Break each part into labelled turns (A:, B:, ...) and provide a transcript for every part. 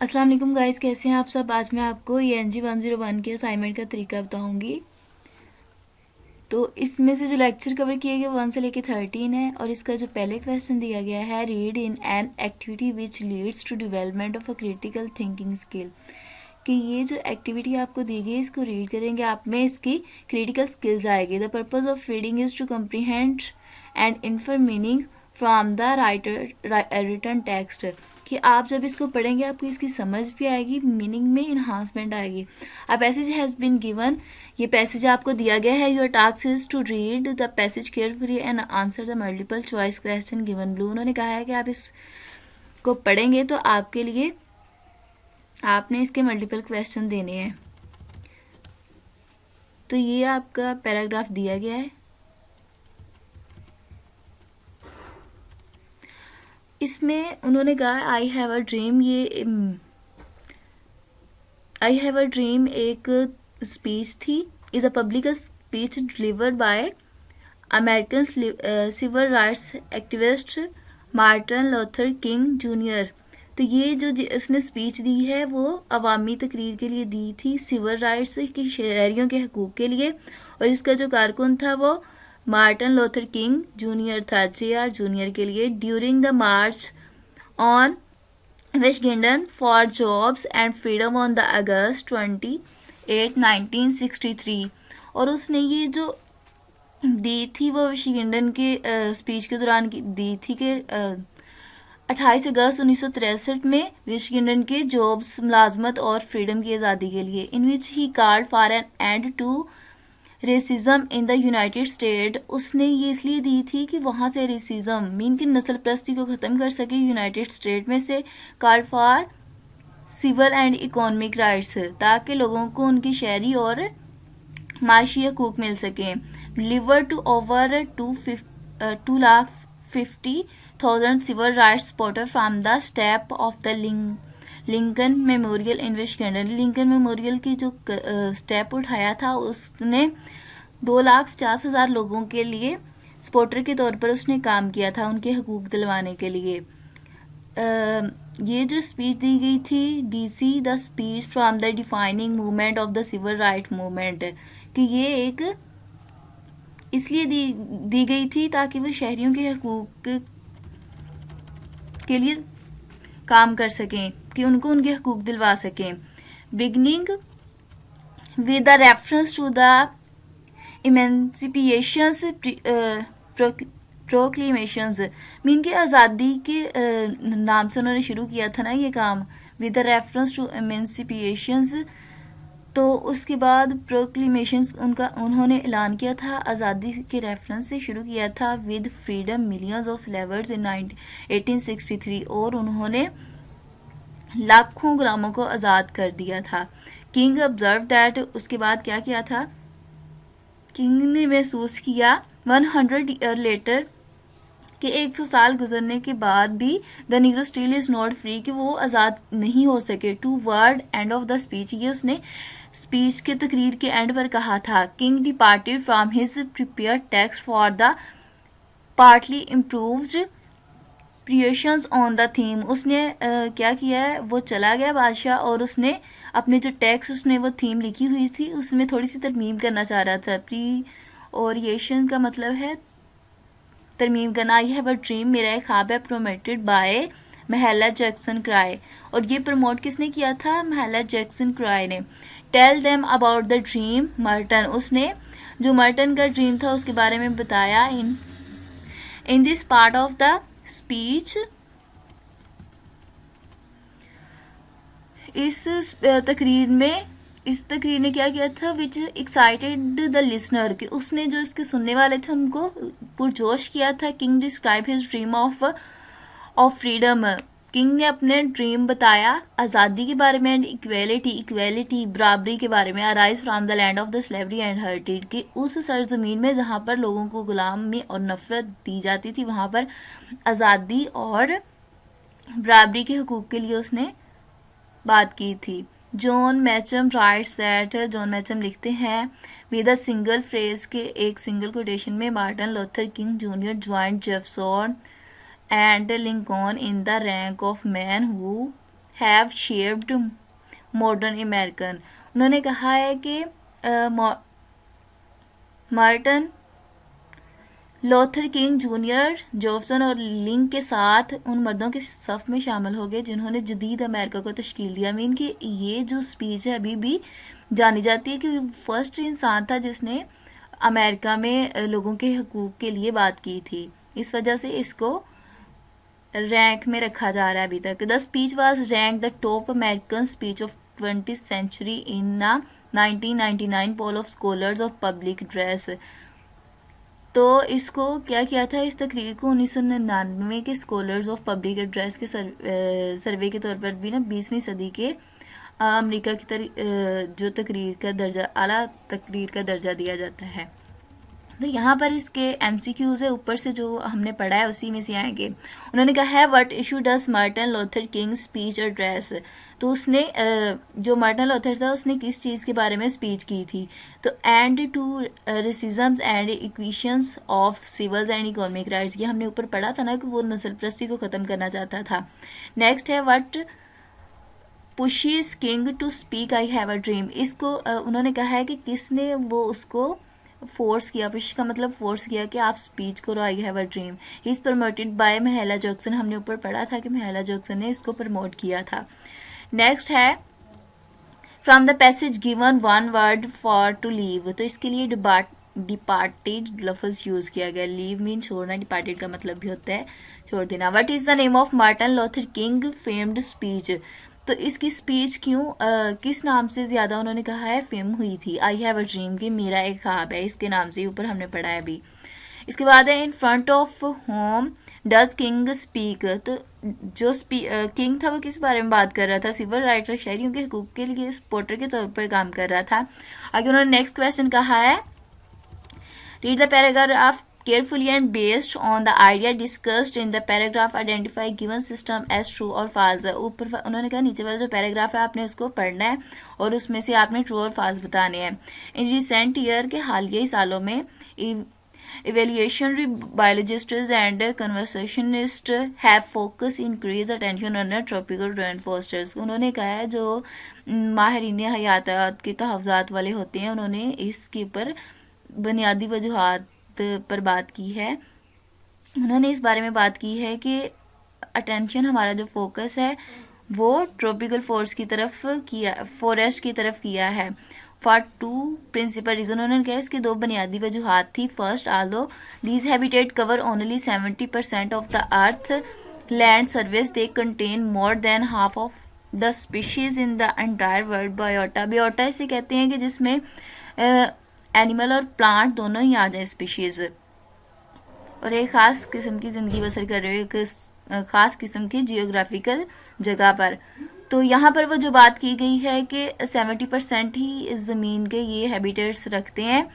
A: अस्सलाम वालेकुम गाइस, कैसे हैं आप सब। आज मैं आपको ENG 101 के असाइनमेंट का तरीका बताऊंगी। तो इसमें से जो लेक्चर कवर किए गए 1 से लेके 13 है, और इसका जो पहले क्वेश्चन दिया गया है, read in an activity which leads to development of a critical thinking skill, कि ये जो एक्टिविटी आपको दी गई इसको रीड करेंगे, आप में इसकी क्रिटिकल स्किल्स आएगी। The purpose of reading is to comprehend and infer meaning from the written text, कि आप जब इसको पढ़ेंगे आपको इसकी समझ भी आएगी, मीनिंग में इन्हांसमेंट आएगी। A passage has been given, ये पैसेज आपको दिया गया है। Your task is to read the passage carefully and answer the multiple choice question given below. उन्होंने कहा है कि आप इसको पढ़ेंगे तो आपके लिए आपने इसके मल्टीपल क्वेश्चन देने हैं। तो ये आपका पैराग्राफ दिया गया है। इसमें उन्होंने कहा आई हैव अ ड्रीम, ये आई हैव अ ड्रीम एक स्पीच थी, is a public speech delivered by American civil rights activist Martin Luther King Junior. तो ये जो इसने स्पीच दी है वो अवामी तकरीर के लिए दी थी, सिविल राइट्स की शहरियों के हकूक़ के लिए, और इसका जो कारकुन था वो मार्टिन लूथर किंग जूनियर था, JR जूनियर के लिए। During the march on Washington for jobs and freedom on the August 28, 1963, और उसने ये जो दी थी वो विशगिंडन के स्पीच के दौरान दी थी कि 28 अगस्त 1963 में विशगिंडन के जॉब्स, मुलाजमत और फ्रीडम की आज़ादी के लिए। In which he called for an end to racism in the United State. उसने ये इसलिए दी थी कि वहाँ से रेसिज्म मीन की नस्ल परस्ती को ख़त्म कर सके यूनाइटेड स्टेट में से। Called for civil and economic rights, ताकि लोगों को उनकी शहरी और माशी हकूक़ मिल सकें। Deliver to over 2,50,000 civil rights supporter from the step of the Lincoln Memorial in Washington. Lincoln Memorial की जो स्टेप उठाया था उसने 2,50,000 लोगों के लिए सपोर्टर के तौर पर उसने काम किया था, उनके हकूक़ दिलवाने के लिए। ये जो स्पीच दी गई थी, DC the speech from the defining movement of the civil right movement, कि ये एक इसलिए दी गई थी ताकि वो शहरियों के हकूक़ के लिए काम कर सकें, कि उनको उनके हकूक़ दिलवा सकें। Beginning with the reference to the emancipations proclamations, mean की आज़ादी के नाम से उन्होंने शुरू किया था ना ये काम, विद द रेफरेंस टू इमेंसिपिएशंस। तो उसके बाद प्रोक्लेमेशंस उन्होंने ऐलान किया था, आज़ादी के रेफरेंस से शुरू किया था। With freedom millions of slavers इन 1863, और उन्होंने लाखों गुलामों को आज़ाद कर दिया था। किंग ऑब्जर्व दैट, उसके बाद क्या किया था, किंग ने महसूस किया 100 ईयर लेटर, कि 100 साल गुजरने के बाद भी the Negro still is not free, कि वो आज़ाद नहीं हो सके। Toward end of the speech, ये उसने स्पीच के तकरीर के एंड पर कहा था। King departed from his prepare text for the partly improved perorations on the theme. उसने क्या किया है, वो चला गया बादशाह, और उसने अपने जो टेक्स्ट उसने वो थीम लिखी हुई थी उसमें थोड़ी सी तरमीम करना चाह रहा था। प्री ओरिएशन का मतलब है तरमीम करना। आई हैव अ ड्रीम, मेरा एक ख्वाब है, promoted by Mahalia Jackson cry, और ये प्रमोट किसने किया था, महिला जैक्सन क्राई ने। Tell them about the dream Martin, उसने जो मर्टन का ड्रीम था उसके बारे में बताया। In this part of the speech, इस तकरीर में, इस तकरीर ने क्या किया था, विच एक्साइटेड द लिसनर, कि उसने जो इसके सुनने वाले थे उनको पुरजोश किया था। King describe his dream of freedom, king ने अपने ड्रीम बताया आज़ादी के बारे में, एंड इक्वेलिटी बराबरी के बारे में। Arise from the land of the slavery and hurted, कि उस सरजमीन में जहाँ पर लोगों को गुलामी और नफरत दी जाती थी वहाँ पर आज़ादी और बराबरी के हकूक़ के लिए उसने बात की थी। जॉन मैचम राइट्स दैट, जॉन मैचम लिखते हैं विद अ सिंगल फ्रेज, के एक सिंगल कोटेशन में, Martin Luther King junior joint Jefferson and Lincoln in the rank of man who have shaped modern American. उन्होंने कहा है कि Martin Luther King junior Johnson और लिंक के साथ उन मर्दों के सफ में शामिल हो गए जिन्होंने जदीद अमेरिका को तश्कील दिया। मीन कि ये जो स्पीच है अभी भी जानी जाती है कि फर्स्ट इंसान था जिसने अमेरिका में लोगों के हकूक के लिए बात की थी। इस वजह से इसको रैंक में रखा जा रहा है अभी तक। The speech was rank the top American speech of 20th century in 1999 poll of scholars of public address. तो इसको क्या किया था, इस तकरीर को 1999 के स्कॉलर्स ऑफ पब्लिक एड्रेस के सर्वे के तौर पर भी ना 20वीं सदी के अमेरिका की जो तकरीर का दर्जा, आला तकरीर का दर्जा दिया जाता है। तो यहाँ पर इसके MCQs है, ऊपर से जो हमने पढ़ा है उसी में से आएंगे। उन्होंने कहा है what issue does Martin Luther king speech address. तो उसने जो मार्टिन लूथर था उसने किस चीज़ के बारे में स्पीच की थी, तो end to racism and equations of civil and economic rights. ये हमने ऊपर पढ़ा था ना कि वो नस्ल परस्ती को ख़त्म करना चाहता था। नेक्स्ट है what pushes King to speak I have a dream. इसको उन्होंने कहा है कि किसने वो उसको फोर्स किया, पुश का मतलब फोर्स किया कि आप स्पीच करो, आई have a dream. He is promoted by Mahalia Jackson. हमने ऊपर पढ़ा था कि महिला जैक्सन ने इसको प्रमोट किया था। नेक्स्ट है from the passage given one word for to leave. तो इसके लिए डिपार्टेड लफ्ज यूज किया गया। लीव मीन छोड़ना, डिपार्टेड का मतलब भी होता है छोड़ देना। What is the name of Martin Luther king famed speech. तो इसकी स्पीच किस नाम से ज्यादा उन्होंने कहा है फेम हुई थी, आई हैव अ ड्रीम, कि मेरा एक ख्वाब है, इसके नाम से ऊपर हमने पढ़ा है अभी। इसके बाद है in front of home does king speak. तो जो किंग था वो किस बारे में बात कर रहा था, सिविल राइट और शहरियों के हकूक के लिए सपोर्टर के तौर पर काम कर रहा था। आगे उन्होंने नेक्स्ट क्वेश्चन कहा है read the paragraph carefully and based on the idea discussed in the paragraph identify given system as true or false। ऊपर उन्होंने कहा नीचे वाला जो पैराग्राफ है आपने उसको पढ़ना है और उसमें से आपने ट्रू और फॉल्स बताने हैं। इन रिसेंट ईयर के हालिया सालों में evaluationary biologists and conservationists have focused increased attention on tropical rainforesters। उन्होंने कहा है जो माहिरीन हयातात के तहफ़्फ़ुज़ात वाले होते हैं उन्होंने इसके ऊपर बुनियादी वजूहात पर बात की है। उन्होंने इस बारे में बात की है कि अटेंशन हमारा जो फोकस है वो ट्रॉपिकल फॉरेस्ट की तरफ किया है फॉर टू प्रिंसिपल रीजन। उन्होंने कहा इसकी दो बुनियादी वजूहात थी। First, Aldous these habitat cover only 70% of the earth land service they contain more than half of the species in the entire world. Biota, biota इसे कहते हैं कि जिसमें एनिमल और प्लांट दोनों ही आ जाए स्पीशीज, और एक खास किस्म की जिंदगी बसर कर रहे हो एक खास किस्म की जियोग्राफिकल जगह पर। तो यहाँ पर वो जो बात की गई है कि 70% ही ज़मीन के ये हैबिटेट्स रखते हैं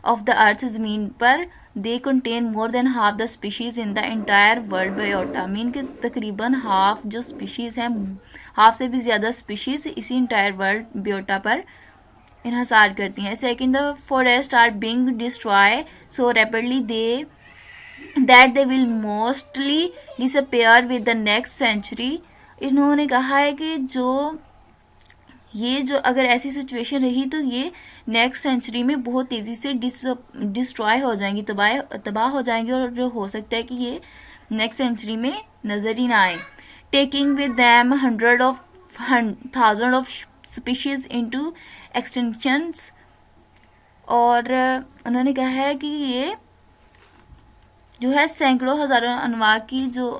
A: ऑफ द अर्थ ज़मीन पर। They contain more than half the species in the entire world biota. Mean के तकरीबन हाफ जो स्पीशीज हैं, हाफ से भी ज़्यादा स्पीशीज इसी एंटायर वर्ल्ड बायोटा पर इन्हसार करती हैं। Second, the forest are being destroy so rapidly that they will mostly disappear with the next century. इन्होंने कहा है कि जो अगर ऐसी सिचुएशन रही तो ये नेक्स्ट सेंचुरी में बहुत तेज़ी से डिस्ट्रॉय हो जाएंगी, तबाह हो जाएंगी, और जो हो सकता है कि ये नेक्स्ट सेंचुरी में नज़र ही ना आए। Taking with them thousand of species into extensions. और उन्होंने कहा है कि ये जो है सैकड़ों हजारों अनवा की जो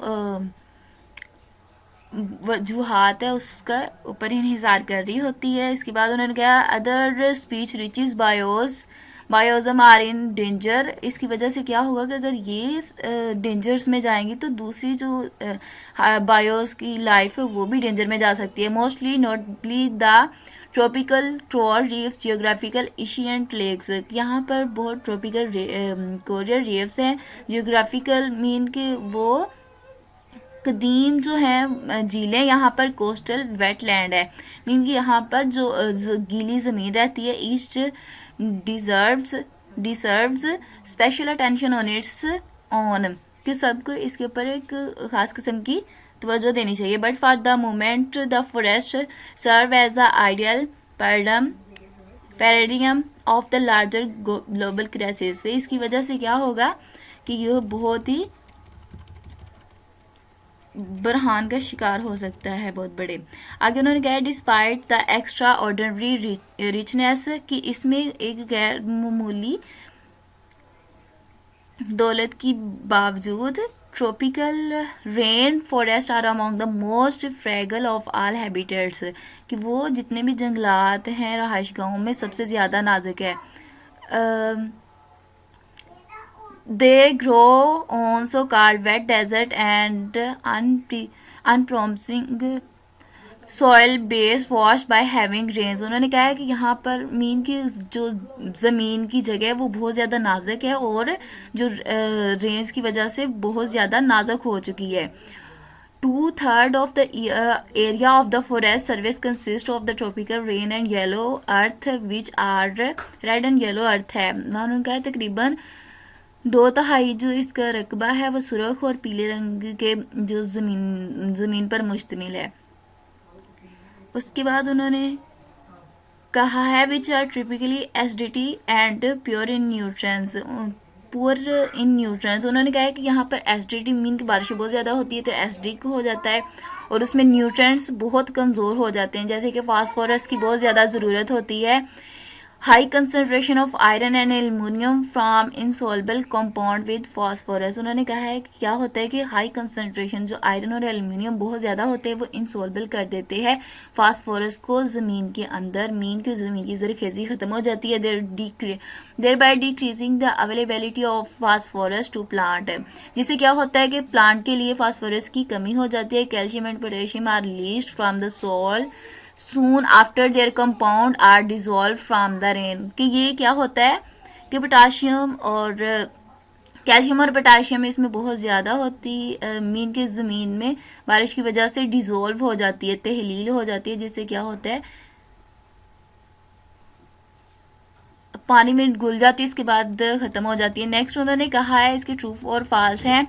A: वजूहात है उसका ऊपर इंहिसार कर रही होती है। इसके बाद उन्होंने कहा अदर स्पीच रिचेस बायोजम आर इन डेंजर। इसकी वजह से क्या होगा कि अगर ये डेंजर्स में जाएंगी तो दूसरी जो बायोस की लाइफ है वो भी डेंजर में जा सकती है। Mostly notably the tropical coral reefs geographical ancient lakes. यहाँ पर बहुत ट्रॉपिकल कोरल रीफ्स हैं। जियोग्राफिकल मीन के वो कदीम जो है झीलें, यहाँ पर कोस्टल वेटलैंड है मीन कि यहाँ पर जो गीली ज़मीन रहती है east deserves special attention on it's on कि सबको इसके ऊपर एक ख़ास किस्म की तवज्जो देनी चाहिए। But for the moment the forest serve as the ideal paradigm of the larger global crisis. से इसकी वजह से क्या होगा कि यह बहुत ही बरहान का शिकार हो सकता है, बहुत बड़े। आगे उन्होंने कहा despite the extraordinary richness, कि इसमें एक गैर मामूली दौलत की बावजूद tropical rain forest are among the most fragile of all habitats, कि वो जितने भी जंगलात हैं रहायश गाहों में सबसे ज़्यादा नाजुक है। They grow on so-called wet desert and unpromising soil base washed by having rains। उन्होंने कहा है कि यहाँ पर मीन की जो ज़मीन की जगह है वो बहुत ज़्यादा नाजुक है और जो रेंस की वजह से बहुत ज़्यादा नाजुक हो चुकी है। 2/3 of the area of the forest service consists of the tropical rain and yellow earth, which are red and yellow earth है। उन्होंने कहा है तकरीबन 2/3 जो इसका रकबा है वो सुर्ख और पीले रंग के जो जमीन पर मुश्तमिल है। उसके बाद उन्होंने कहा है which are typically acidity and pure in nutrients, poor in nutrients. उन्होंने कहा है कि यहाँ पर एसिडिटी मीन की बारिश बहुत ज़्यादा होती है तो एसिडिक हो जाता है और उसमें न्यूट्रिएंट्स बहुत कमज़ोर हो जाते हैं, जैसे कि फास्फोरस की बहुत ज़्यादा ज़रूरत होती है। High concentration of iron and aluminium from insoluble compound with phosphorus. उन्होंने कहा है कि क्या होता है कि हाई कंसनट्रेशन जो आयरन और एल्यूमिनियम बहुत ज़्यादा होते हैं वो इनसॉल्युबल कर देते हैं फास्फोरस को ज़मीन के अंदर। मीन की ज़मीन की ज़रखेज़ी ख़त्म हो जाती है, there by decreasing the availability of phosphorus to plant, जिससे क्या होता है कि प्लांट के लिए फास्फोरस की कमी हो जाती है। Calcium and potassium are released from the soil soon after their compound are dissolved from the rain, कि ये क्या होता है कि पोटाशियम और कैल्शियम और पोटाशियम इसमें बहुत ज़्यादा होती मीन की ज़मीन में बारिश की वजह से डिज़ोल्व हो जाती है, तहलील हो जाती है, जिससे क्या होता है पानी में घुल जाती है, इसके बाद ख़त्म हो जाती है। नेक्स्ट उन्होंने कहा है इसके ट्रू और फॉल्स हैं।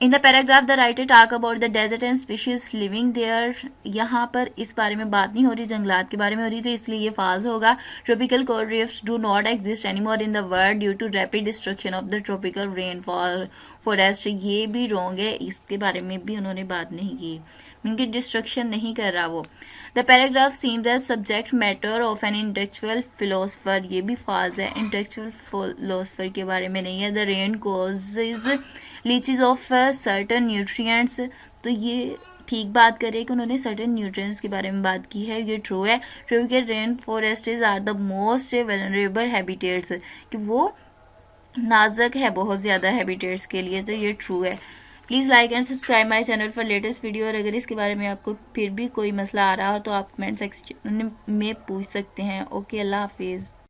A: In the paragraph the writer talk about the desert and species living there, यहाँ पर इस बारे में बात नहीं हो रही, जंगलात के बारे में हो रही, तो इसलिए ये फॉल्स होगा। Tropical coral reefs do not exist anymore in the world due to rapid destruction of the tropical rainfall forest, ये भी रॉन्ग है, इसके बारे में भी उन्होंने बात नहीं की, उनकी डिस्ट्रक्शन नहीं कर रहा वो। The paragraph seems as subject matter of an intellectual philosopher, ये भी फॉल्स है, इंटेलेक्चुअल फिलोसफर के बारे में नहीं है। The rain causes leeches of certain nutrients, तो ये ठीक बात करे कि उन्होंने सर्टन न्यूट्रिएंट्स के बारे में बात की है, ये ट्रू है। Tropical rain forests are the most vulnerable habitats, कि वो नाजुक है बहुत ज़्यादा हैबिटेट्स के लिए, तो ये ट्रू है। Please like and subscribe my channel for latest video, और अगर इसके बारे में आपको फिर भी कोई मसला आ रहा हो तो आप कमेंट सेक्शन में पूछ सकते हैं। ओके, अल्लाह हाफिज़।